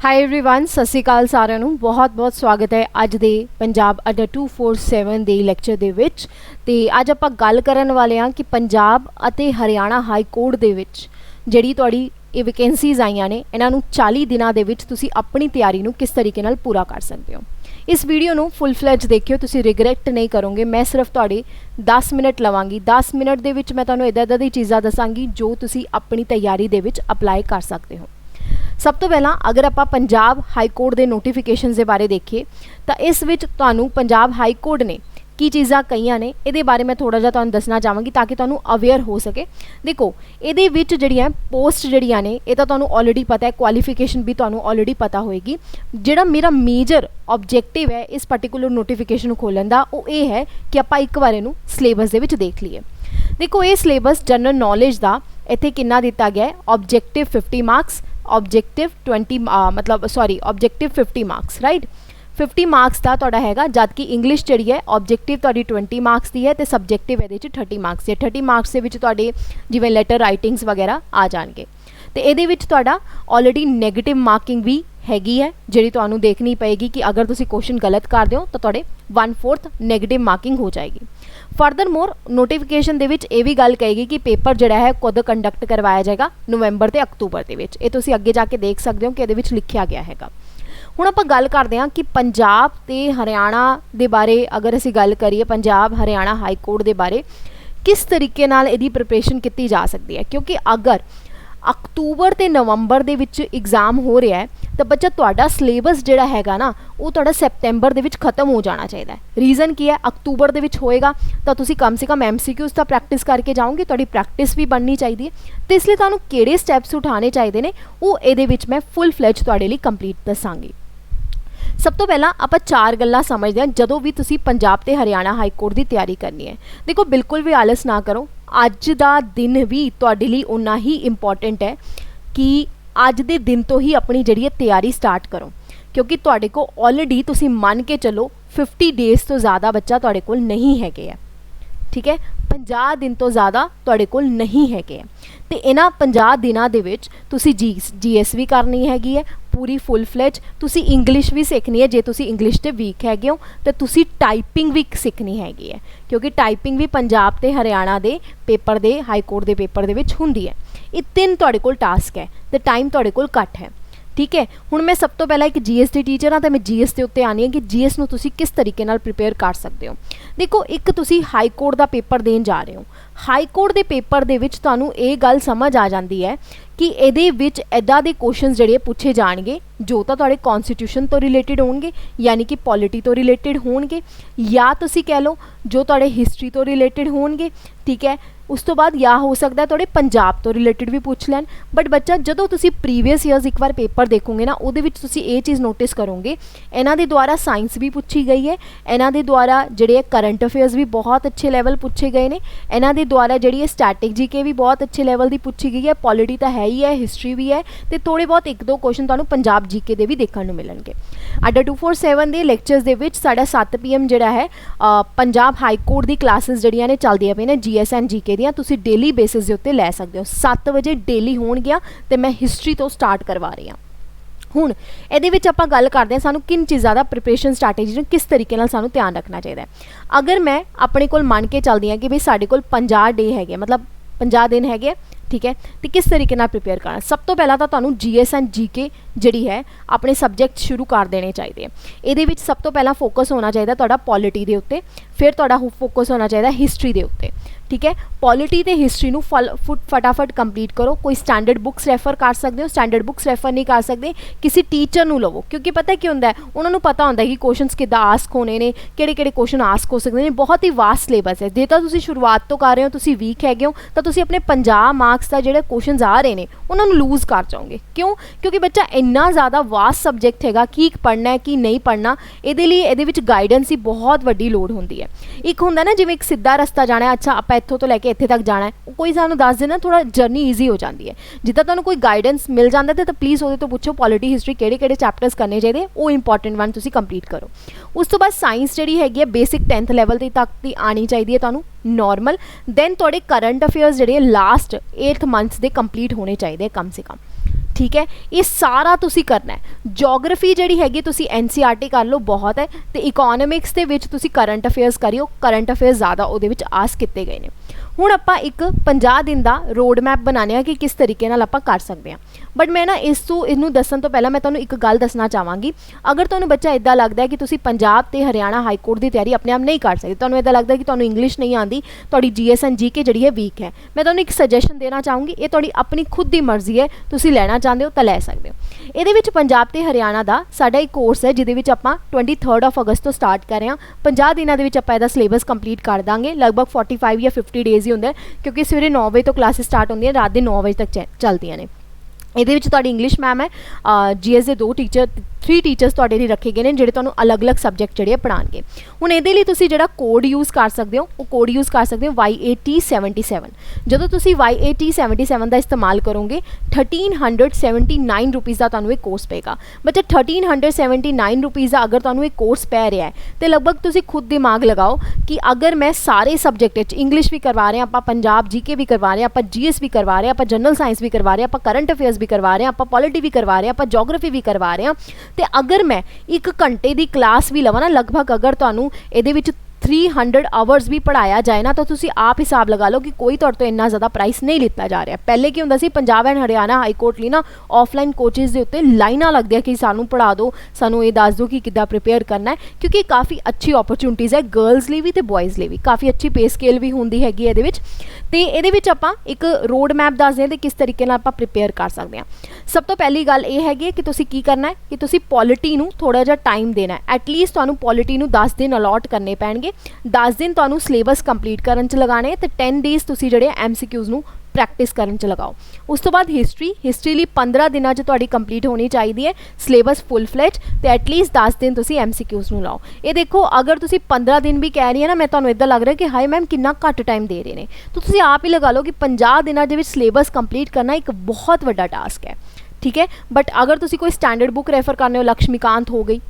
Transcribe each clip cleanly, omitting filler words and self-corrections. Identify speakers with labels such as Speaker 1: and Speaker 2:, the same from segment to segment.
Speaker 1: Hi everyone, सत श्री अकाल साਰਿਆਂ ਨੂੰ बहुत बहुत स्वागत है ਅੱਜ ਦੇ ਪੰਜਾਬ ਅੰਡਰ 247 ਦੇ ਲੈਕਚਰ ਦੇ ਵਿੱਚ। ਤੇ ਅੱਜ ਆਪਾਂ ਗੱਲ ਕਰਨ ਵਾਲੇ ਹਾਂ ਕਿ ਪੰਜਾਬ ਅਤੇ ਹਰਿਆਣਾ ਹਾਈ ਕੋਰਟ ਦੇ ਵਿੱਚ ਜਿਹੜੀ ਤੁਹਾਡੀ ਇਹ ਵੈਕੈਂਸੀਜ਼ ਆਈਆਂ ਨੇ ਇਹਨਾਂ ਨੂੰ 40 ਦਿਨਾਂ ਦੇ ਵਿੱਚ ਤੁਸੀਂ ਆਪਣੀ ਤਿਆਰੀ ਨੂੰ ਕਿਸ ਤਰੀਕੇ ਨਾਲ ਪੂਰਾ ਕਰ ਸਕਦੇ ਹੋ। इस वीडियो ਨੂੰ फुल फ्लैज देखियो, तुसी रिग्रेट नहीं करोगे। मैं सिर्फ ਤੁਹਾਡੇ 10 मिनट लवांगी। 10 मिनट ਦੇ ਵਿੱਚ मैं ਤੁਹਾਨੂੰ इदा दी चीज़ां दसांगी जो तुसी अपनी तैयारी ਦੇ ਵਿੱਚ अप्लाई कर सकते हो। सब तो पहला अगर आप पंजाब हाई कोर्ट के नोटिफिकेशन के बारे देखिए तो इस विच तुहानू पंजाब हाई कोर्ट ने की चीज़ां कईयां ने ये बारे मैं थोड़ा जिहा तुहानू दसना चाहांगी ताकि तुहानू अवेयर हो सके। देखो ये विच जिहड़ियां पोस्ट जिहड़ियां ने ये तो तुहानू ऑलरेडी पता है, क्वालिफिकेशन भी तुहानू ऑलरेडी पता होएगी। जिहड़ा मेरा मेजर ऑब्जेक्टिव है इस पर्टिकुलर नोटिफिकेशन खोलण दा वो ये है कि आपां एक बार इहनू सिलेबस दे विच देख लीए। देखो ये सिलेबस जनरल नॉलेज का इत्थे कितना दिता गया है, objective 50 marks, objective 50 marks, right. 50 marks का तुहाडा हैगा, जबकि इंग्लिश जिहड़ी है ऑब्जेक्टिव तुहाडी 20 मार्क्स की है तो सबजैक्टिव इहदे 30 मार्क्स है। 30 मार्क्स के विच तुहाडे जिवें लैटर राइटिंग्स वगैरह आ जाएंगे। तो ये तुहाडा ऑलरेडी नैगेटिव मार्किंग भी हैगी है जिहड़ी तुहानू देखनी पेगी कि अगर तुसी क्वेश्चन गलत कर दो तो तुहाडे 1/4 नैगेटिव मार्किंग हो जाएगी। फर्दर मोर नोटिफिकेशन दे विच ये भी गल कहेगी कि पेपर जिहड़ा है कद कंडक्ट करवाया जाएगा, नवंबर ते अक्तूबर दे विच। ये तुसी अगे जाके देख सकते हो कि इहदे विच लिखिया गया हैगा। हुण आपां गल करदे हां कि पंजाब ते हरियाणा दे बारे अगर असीं गल करिए, पंजाब हरियाणा हाई कोर्ट दे बारे किस तरीके नाल इहदी प्रिपरेशन कीती जा सकती है। क्योंकि अगर अक्तूबर ते नवंबर दे विच एग्जाम हो रहा है तो बच्चा तुहाडा सिलेबस जिहड़ा हैगा ना वो तुहाडा सैप्टेंबर दे विच खत्म हो जाना चाहिए। रीज़न की है, अक्तूबर दे विच होएगा तो तुसी कम से कम MCQs तो प्रैक्टिस करके जाओगे, तुहाडी प्रैक्टिस भी बननी चाहिए। तो इसलिए तुहानू किहड़े स्टैप्स उठाने चाहिए ने वो इहदे विच मैं फुल फ्लैज तुहाडे लई कंप्लीट दसांगी। सब तो पहला आप 4 गल्लां समझते हैं जदों भी तुसी पंजाब ते हरियाणा हाई कोर्ट की तैयारी करनी है। देखो बिल्कुल भी आलस ना करो, अज दा दिन भी तुहाडे लई उन्ना ही इंपॉर्टेंट है कि अज दे दिन तो ही अपनी जिहड़ी तैयारी स्टार्ट करो। क्योंकि तुहाडे को ऑलरेडी तुसी मान के चलो 50 डेज़ तो ज़्यादा बच्चा तुहाडे कोल नहीं हैगे है, ठीक है। 50 दिन तो ज़्यादा तुहाडे कोल नहीं हैगे। तो इन्हां 50 दिनां दे विच तुसी GS भी करनी हैगी है पूरी फुल फ्लैज। तुसी इंग्लिश भी सीखनी है, जे तुसी इंग्लिश ते वीक हैगे हो तो तुसी टाइपिंग भी सीखनी हैगी है। क्योंकि टाइपिंग भी पंजाब ते हरियाणा दे पेपर दे हाई कोर्ट दे पेपर दे विच हुंदी है। ये 3 तुहाडे कोल टास्क है तो टाइम तुहाडे कोल घट है, ठीक है। हुण मैं सब तो पहला एक GS की टीचर हाँ तो मैं GS के उत्ते आनी है कि GS नूं तुसी किस तरीके नाल प्रिपेयर कर सकते हो। देखो एक तुसी हाई कोर्ट का पेपर देन जा रहे हो, हाई कोर्ट के पेपर दे विच तुहानूं ये गल समझ आ जाती है कि इहदे विच इदां दे क्वेश्चन जिहड़े पूछे जाणगे जो तो तुहाडे कॉन्स्टिट्यूशन तो रिलेटिड होणगे, यानी कि पॉलिटी तो रिलेटिड होणगे, या तुसी कह लो जो तुहाडे हिस्टरी तो रिलेटिड होणगे, ठीक है। उस तो बाद या हो सकता है थोड़े पंजाब तो रिलेटिड भी पूछ लैन। बट बच्चा जदों तुसी प्रीवियस ईयर्स एक बार पेपर देखोगे ना उहदे विच तुसी ये चीज़ नोटिस करोगे इन्हां दे द्वारा साइंस भी पूछी गई है, इन्हां दे द्वारा जिहड़े करंट अफेयर्स भी बहुत अच्छे लैवल पूछे गए हैं, इन्हां दे द्वारा जिहड़ी स्टैटिक GK भी बहुत अच्छे लैवल की पूछी गई है, पॉलिटी तो है ही है, हिस्टरी भी है, तो थोड़े बहुत 1-2 क्वेश्चन तुहानूं पंजाब GK दे भी देखण नूं मिलणगे। अड्डा 247 के लैक्चर्स दे विच साडा 7 PM जिहड़ा है पंजाब हाई कोर्ट की क्लासेस जिहड़ियां ने चलदियां पईआं ने GS एंड GK दियां, तुसी डेली बेसिस के उत्ते लै सकते हो। 7 बजे डेली होणगियां ते मैं हिस्टरी तो स्टार्ट करवा रही हाँ। हुण इहदे विच आपां गल करदे हां सानूं किन चीज़ां दा प्रिपरेशन स्ट्रैटेजी नूं किस तरीके नाल सानूं ध्यान रखना चाहिए। अगर मैं अपने कोल मान के चलदी हां कि भी साडे कोल 50 डे हैगे, मतलब 50 दिन हैगे, ठीक है। तो किस तरीके नाल प्रिपेयर करना, सब तो पहला तो तुहानूं GS एंड GK जिहड़ी है अपने सबजैक्ट शुरू कर देने चाहिए। इहदे विच सब तो पहला फोकस होना चाहिए तुहाडा पॉलिटी दे उत्ते, फिर तुहाडा फोकस होना चाहिए हिस्टरी दे उत्ते, ठीक है। पॉलिटी ते हिस्टरी नूं फटाफट कंप्लीट करो। कोई स्टैंडर्ड बुक्स रैफर कर सकते हो, स्टैंडर्ड बुक्स रैफर नहीं कर सकते किसी टीचर नूं लवो। क्योंकि पता की होंदा है उन्होंने पता होंदा है कि क्वेश्चंस किद्दां आस्क होने ने, किहड़े-किहड़े क्वेश्चन आस्क हो सकते हैं। बहुत ही वास्ट सिलेबस है। जे तां तुसीं शुरुआत तो कर रहे हो, तुसीं वीक हैगे हो तो तुसीं अपने 50 मार्क्स का जिहड़े क्वेश्चन आ रहे हैं उन्होंने लूज़ कर जाओगे। क्यों? क्योंकि बच्चा इन्ना ज़्यादा वास्ट सबजैक्ट हैगा कि पढ़ना है कि नहीं पढ़ना, इहदे लई इहदे विच गाइडेंस की बहुत वड्डी लोड़ होंदी है। एक होंदा ना जिवें एक सीधा रस्ता जाना है, अच्छा आपां इत्थों तो लैके इत्थे तक जाना है, कोई सानूं दस देना थोड़ा जर्नी ईजी हो जाती है। जिद्दां तुहानूं कोई गाइडेंस मिल जाता है तो प्लीज़ उहदे तो पुछो पॉलिटी हिस्टरी किहड़े-किहड़े चैप्टर्स करने चाहिए, वो इंपॉर्टेंट वन तुसीं कंप्लीट करो। उस तो बाद साइंस जिहड़ी हैगी है बेसिक 10th लैवल तक दी आनी चाहिए तुहानूं नॉर्मल। दैन तुहाडे करंट अफेयर्स जिहड़े last 8th months they complete होने चाहिए कम से कम, ठीक है। ये सारा तुसी करना है। जोग्राफी जिहड़ी हैगी तुसी NCERT कर लो, बहुत है। तो इकोनॉमिक्स दे विच तुसी करंट अफेयर्स करियो, करंट अफेयर्स ज़्यादा उहदे विच आस किए गए हैं। हुण आपां एक 50 दिन का रोड मैप बनाने कि किस तरीके नाल आपां कर सकते हैं। बट मैं ना इनू दसन तो पहला मैं तुहानूं एक गल दसना चाहांगी। अगर तुहानूं बच्चा इदां लगदा है कि तुसी पंजाब ते हरियाणा हाई कोर्ट की तैयारी अपने आप नहीं कर सकते, तुहानूं इदां लगदा है कि तुहानूं इंग्लिश नहीं आती, तुहाडी GS एंड GK जिहड़ी है वीक है, मैं तुहानूं एक सजैशन देना चाहूँगी। ये तुहाडी अपनी खुद की मर्जी है, तुसी लैना चाहते हो तो लै सकते हो। इहदे विच पंजाब ते हरियाणा का साडा एक कोर्स है जिहदे विच आपां 23 अगस्त तो स्टार्ट कर रहे हैं। 50 दिनों के आपां इहदा सिलेबस कंप्लीट कर देंगे। लगभग 45 या 50 डेज़ ही होंगे, क्योंकि सवेरे 9 बजे तो क्लासेस स्टार्ट होंदियां, रात के 9 बजे तक चलदियां ने। ਇਹਦੇ ਵਿੱਚ ਤੁਹਾਡੀ ਇੰਗਲਿਸ਼ ਮੈਮ ਹੈ, GS ਦੇ 2 ਟੀਚਰ 3 ਟੀਚਰਸ ਤੁਹਾਡੇ ਲਈ ਰੱਖੇ ਗਏ ਨੇ ਜਿਹੜੇ ਤੁਹਾਨੂੰ ਅਲੱਗ-ਅਲੱਗ ਸਬਜੈਕਟ ਜਿਹੜੇ ਪੜ੍ਹਾਉਣਗੇ। ਹੁਣ ਇਹਦੇ ਲਈ ਤੁਸੀਂ ਜਿਹੜਾ ਕੋਡ ਯੂਜ਼ ਕਰ ਸਕਦੇ ਹੋ, ਉਹ ਕੋਡ ਯੂਜ਼ ਕਰ ਸਕਦੇ ਹੋ YAT77। ਜਦੋਂ ਤੁਸੀਂ YAT77 ਦਾ ਇਸਤੇਮਾਲ ਕਰੋਗੇ 1379 ਰੁਪੀज़ ਦਾ ਤੁਹਾਨੂੰ ਇਹ ਕੋਰਸ ਪਏਗਾ। ਬੱਚਾ 1379 ਰੁਪੀज़ ਦਾ ਅਗਰ ਤੁਹਾਨੂੰ ਇਹ ਕੋਰਸ ਪੈ ਰਿਹਾ ਹੈ ਤੇ ਲਗਭਗ ਤੁਸੀਂ ਖੁਦ ਦਿਮਾਗ ਲਗਾਓ ਕਿ ਅਗਰ ਮੈਂ ਸਾਰੇ ਸਬਜੈਕਟ ਵਿੱਚ ਇੰਗਲਿਸ਼ ਵੀ ਕਰਵਾ ਰਹੇ ਹਾਂ, ਆਪਾਂ ਪੰਜਾਬ GK ਵੀ ਕਰਵਾ ਰਹੇ ਹਾਂ, ਆਪਾਂ GS ਵੀ ਕਰਵਾ ਰਹੇ ਹਾਂ, ਆਪਾਂ ਜਨਰਲ ਸਾਇੰਸ ਵੀ ਕਰਵਾ ਰਹੇ ਹਾਂ, ਆਪਾਂ ਕਰੰਟ ਅਫੇਅਰਸ भी करवा रहे हैं, आप पॉलिटी भी करवा रहे हैं, आप जोग्राफी भी करवा रहे हैं, तो अगर मैं 1 घंटे की क्लास भी लवां ना, लगभग अगर तुहानूं इहदे विच 300 आवर्स भी पढ़ाया जाए ना, तो तुसी आप हिसाब लगा लो कि कोई तुहाडे तो इन्ना ज़्यादा प्राइस नहीं लिता जा रहा। पहले की हुंदा सी Punjab and Haryana high court लई ना ऑफलाइन कोचिज़ के उत्ते लाइनां लगदियां कि सानूं पढ़ा दो, सानूं ये दस दो कि किद्दां प्रिपेयर करना है, क्योंकि काफ़ी अच्छी अपॉर्चुनिटीज़ है गर्ल्स लिए भी तो बॉयज़ लिए भी, काफ़ी अच्छी पे स्केल भी होंदी हैगी इहदे विच। ते इहदे विच आपां एक रोड मैप दसदे कि किस तरीके नाल आपां प्रिपेयर कर सकते हैं। सब तो पहली गल ये हैगी कि तुसी की करना है कि तुसी पॉलिटी नूं थोड़ा जिहा टाइम देना है। एटलीस्ट तुहानूं पॉलिटी नूं 10 दिन अलॉट करने पैणगे। 10 दिन तुहानूं सिलेबस कंप्लीट करन च लगाने ते 10 डेज़ तुसी जिहड़े MCQs नूं प्रैक्टिस करन च लगाओ। उस तो बाद हिस्ट्री लिए 15 दिनों च तुहाडी कंप्लीट होनी चाहिए है सिलेबस फुल फ्लैज, तो एटलीस्ट 10 दिन तुसी MCQs नूं लाओ। ये देखो अगर तुसी 15 दिन भी कह रही है ना, मैं तुहानूं इदां लग रहा है कि हाय मैम कितना घट टाइम दे रहे हैं, तो तुसी आप ही लगा लो कि 50 दिनों के सिलेबस कंप्लीट करना एक बहुत वड्डा टास्क है, ठीक है। बट अगर तुसी कोई स्टैंडर्ड बुक रेफर करने हो, लक्ष्मीकांत हो गई,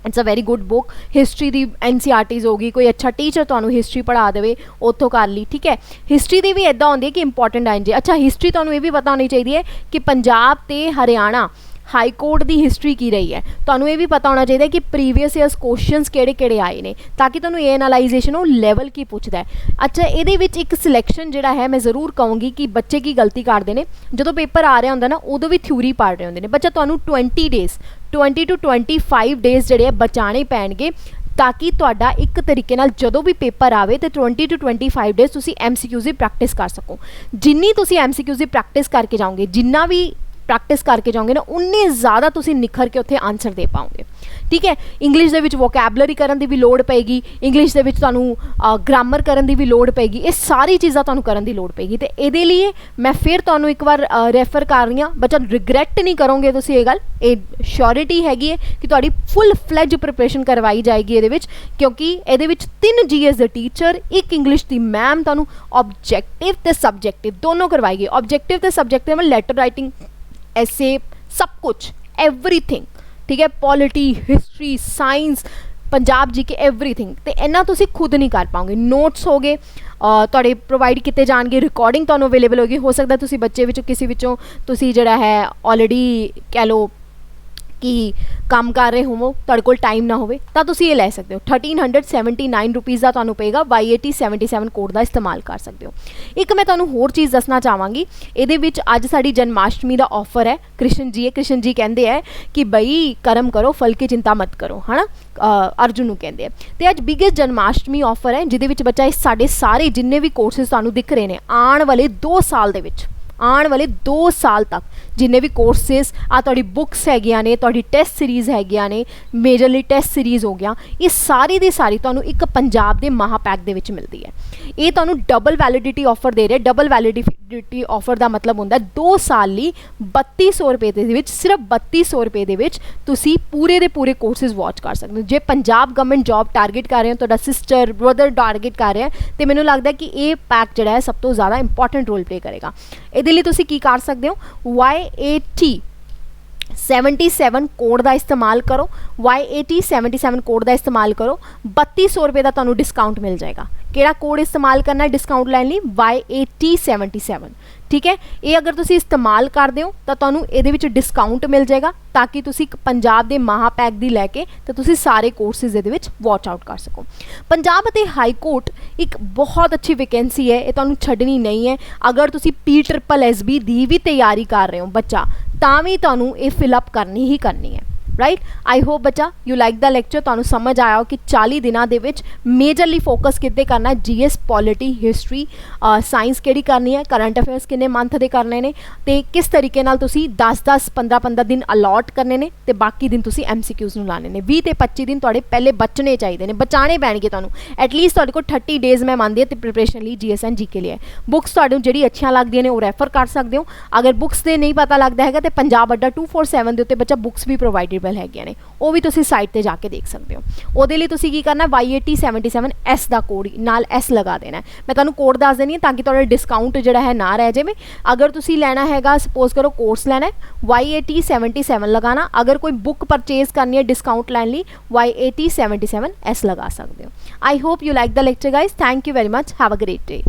Speaker 1: it's a very good book. History the NCERTs होगी, कोई अच्छा टीचर तुहानूं हिस्ट्री पढ़ा देवे उत्थों कर ली, ठीक है। हिस्ट्री दी भी इदां होंदी है कि इंपॉर्टेंट आए जे। अच्छा हिस्ट्री तुहानूं ये भी पता होनी चाहिए है कि पंजाब ते हरियाणा हाई कोर्ट की हिस्ट्री की रही है। तुहानूं ये भी पता होना चाहिए कि प्रीवियस ईयर्स क्वेश्चनस किहड़े-किहड़े आए ने, ताकि तुहानूं ये एनालाइजेशन वो लेवल की पूछता है। अच्छा ये एक सिलेक्शन जिहड़ा है मैं ज़रूर कहूँगी कि बच्चे की गलती करते हैं, जो पेपर आ रहा होंदा ना उदों भी थ्योरी पढ़ रहे होंदे ने। बच्चा तुहानूं 20 to 25 डेज़ जिहड़े बचाने पैणगे, ताकि तुहाडा एक तरीके नाल जदों भी पेपर आवे तो 20 to 25 डेज़ तुसी MCQs की प्रैक्टिस कर सको। जिन्नी तुसी MCQs की प्रैक्टिस करके जाओगे, जिन्ना भी प्रैक्टिस करके जाओगे ना, उन्ने ज़्यादा तुसी निखर के उत्थे आंसर दे पाओगे, ठीक है। इंग्लिश दे विच वोकैबलरी करन दी भी लोड़ पेगी, इंग्लिश दे विच तुहानूं ग्रामर करन दी भी लोड़ पेगी, ये सारी चीज़ां तुहानूं करन दी लोड़ पेगी। तो इहदे लिए मैं फिर तुहानूं एक बार रेफर कर रही हाँ। बच्चा रिग्रैट नहीं करोगे तुसी, ये गल ये श्योरिटी हैगी है कि तुहाडी फुल फ्लैज प्रिपरेशन करवाई जाएगी इहदे विच, क्योंकि इहदे विच 3 GS दे टीचर, एक इंग्लिश दी मैम, तुहानूं ऑब्जेक्टिव ते सबजैक्टिव दोनों करवाएगी। ऑब्जेक्टिव ते सबजैक्टिव में लैटर राइटिंग, ऐसे सब कुछ एवरीथिंग, ठीक है। Polity, history, science, Punjab GK everything. तो इन्ना तुसी खुद नहीं कर पाओगे। नोट्स हो गए तुहाडे प्रोवाइड किए जाएंगे, रिकॉर्डिंग तुहानूं अवेलेबल होगी। हो सकता तुसी बच्चे विचों किसी विचों तुसी जिहड़ा है ऑलरेडी कह लो कि काम कर रहे होवो, तुहाडे कोल टाइम ना होवे, तां तुसी ये लै सकते हो। 1379 रुपीज़ का तुहानूं पेगा। YAT77 कोड का इस्तेमाल कर सकते हो। एक मैं तुहानूं होर चीज़ दसना चाहांगी, इहदे विच अज साडी जन्माष्टमी का ऑफर है। कृष्ण जी कहते हैं कि बई कर्म करो फल की चिंता मत करो, है ना, अर्जुन नूं कहंदे आ। ते अज बिगेस्ट जन्माष्टमी ऑफर है, जिहदे विच बच्चा साडे सारे जिन्ने भी कोर्सेस तुहानूं दिख रहे हैं आने वाले 2 साल दे विच, आने वाले 2 साल तक जिन्ने भी कोर्सेस आ तुहाडी बुक्स हैगियां ने, तुहाडी टेस्ट सीरीज़ हैगियां ने, मेजरली टेस्ट सीरीज़ हो गया, ये सारी दी सारी तुहानूं एक पंजाब दे महापैक दे विच मिलदी है। ये तुहानूं डबल वैलिडिटी ऑफर दे रहे। डबल वैलिडिटी ऑफर का मतलब होंदा 2 साल लई 3200 रुपए दे विच, सिर्फ 3200 रुपए दे विच तुसी पूरे दे पूरे कोर्सेस वॉच कर सकते हो। जे पंजाब गवर्नमेंट जॉब टारगेट कर रहे हो, तुहाडा सिस्टर ब्रदर टारगेट कर रहे हैं, तो मैनूं लगदा कि ये पैक जिहड़ा है सब तो ज़्यादा इंपॉर्टेंट रोल प्ले करेगा। इहदे लई तुसी की कर सकते हो, YAT77 कोड का इस्तेमाल करो। YAT77 कोड का इस्तेमाल करो, 3200 रुपए का तुहानूं डिस्काउंट मिल जाएगा। किहड़ा कोड इस्तेमाल करना है डिस्काउंट लैण लई? YAT77, ठीक है। ये अगर तुसी इस्तेमाल करते हो तो तुहानू इहदे विच डिस्काउंट मिल जाएगा, ताकि तुसी पंजाब दे महापैक दी लैके तो तुसी सारे कोर्सेज इहदे विच वॉच आउट कर सको। पंजाब अते हाई कोर्ट एक बहुत अच्छी वैकेंसी है, ये तुहानू छड्डनी नहीं है। अगर तुसी PSSB दी भी तैयारी कर रहे हो बच्चा, तां भी तुहानू ये फिलअप करनी ही करनी है, राइट। आई होप बच्चा यू लाइक द लैक्चर, तुहानू समझ आया हो कि 40 दिनों के मेजरली फोकस कितने करना है, GS पॉलिटी हिस्टरी साइंस केड़ी करनी है, करंट अफेयर्स किन्ने मंथ के करने ने, ते किस तरीके नाल तुसी 10-10 15-15 दिन अलॉट करने ने, ते बाकी दिन तुसी MCQs नू लाने ने। 20 ते 25 दिन तुहाडे पहले बचने चाहिए ने, बचाने पैणगे तुहानू। एटलीस्ट तुहाडे कोल 30 डेज मैं मानदी है प्रिपरेशन लिए GS एंड GK लिए। बुक्स तुहानू जिहड़ी अच्छियां लगदियां ने वो रैफर कर सकते हो। अगर बुक्स दे नहीं पता लगता है तो पंजाब अड्डा 247 के उत्ते बच्चा बुक्स भी प्रोवाइडेड है, वो भी तुसी साइट ते जाके देख सकते हो। ਉਹਦੇ ਲਈ ਤੁਸੀਂ ਕੀ ਕਰਨਾ, YAT77S ਦਾ ਕੋਡ ਨਾਲ S लगा देना है। मैं ਤੁਹਾਨੂੰ कोड दस देनी है ताकि ਤੁਹਾਡਾ डिस्काउंट ਜਿਹੜਾ है ना रह जाए। अगर ਤੁਸੀਂ ਲੈਣਾ हैगा, सपोज करो कोर्स लेना है YAT77 लगाना, अगर कोई बुक परचेज करनी है डिस्काउंट लैन ली YAT77S लगा सकते हो। I hope you like the lecture guys, thank you very much, have a great day.